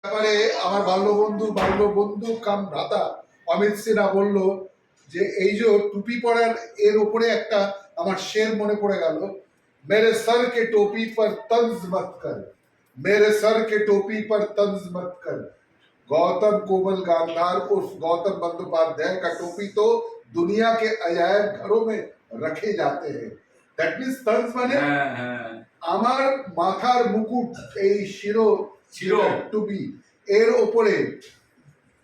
ব্যাপারে আমার বাল্যবন্ধু কাম ভ্রাতা অমিত সিনহা বলল যে এই যে টুপি পরার এর উপরে একটা আমার শের মনে পড়ে গেল, মেরে সর কে टोपी पर तंज मत कर, मेरे सर के टोपी पर तंज मत कर। गौतम कोमल गांधार उर्फ गौतम बंदोपाध्याय का टोपी तो दुनिया के अजायब घरों में रखे जाते हैं। दैट मीन्स तंज माने আমার মাথার মুকুট, এই শিরো টুপি, এর ওপরে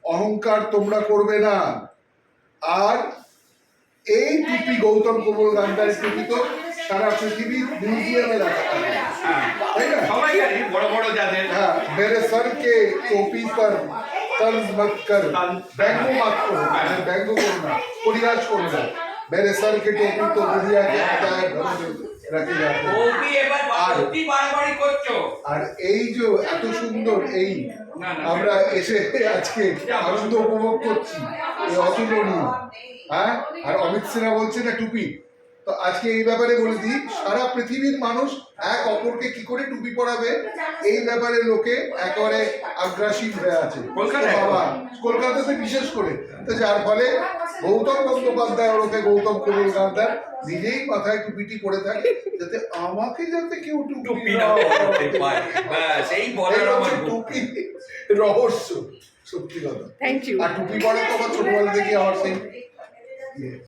অহংকার তোমরা করবে না। আর এই টুপি গৌতম কোমল গান্ধারের টুপি তো সারা পৃথিবীর মিউজিয়ামে রাখা থাকে, তাই না? সবাই জানে বড় বড় যাদের। হ্যাঁ, मेरे सर के टोपी पर तंज मत कर, ব্যঙ্গ মত করো, ব্যঙ্গ করো না, পরিহাস করো না। मेरे सर के टोपी तो दुनिया के अजायब घरों में रखे जाते हैं। আর এই যে এত সুন্দর এই আমরা এসে আজকে আনন্দ উপভোগ করছি, এই অতুলনীয়। হ্যাঁ, আর অমিত সিনহা বলছে না টুপি, তো আজকে এই ব্যাপারে বলে দিই, সারা পৃথিবীর মানুষ এক অপরকে কি করে টুপি পরাবে এই ব্যাপারে লোকে একেবারে আগ্রাসী হয়ে আছে কলকাতাতে বিশেষ করে। তো যার ফলে গৌতম বন্দ্যোপাধ্যায় ওরফে গৌতম কোমল গান্ধার নিজেই মাথায় টুপিটি পরে থাকে, যাতে আমাকে যাতে কেউ টুপি না পরাতে পারে। সেই বলার আমার টুপি রহস্য, সত্যি কথা। Thank you. আর টুপি পরা তো আমার ছোটবেলা থেকে আমার সেই